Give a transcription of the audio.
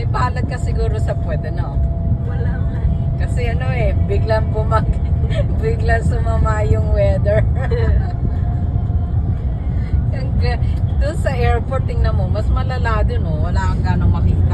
May palad ka siguro sa puwet, ano? Wala nga. Kasi ano eh, biglang biglang sumama yung weather. Doon sa airport, tingnan mo, mas malala din, oh. Wala kang ganong makita.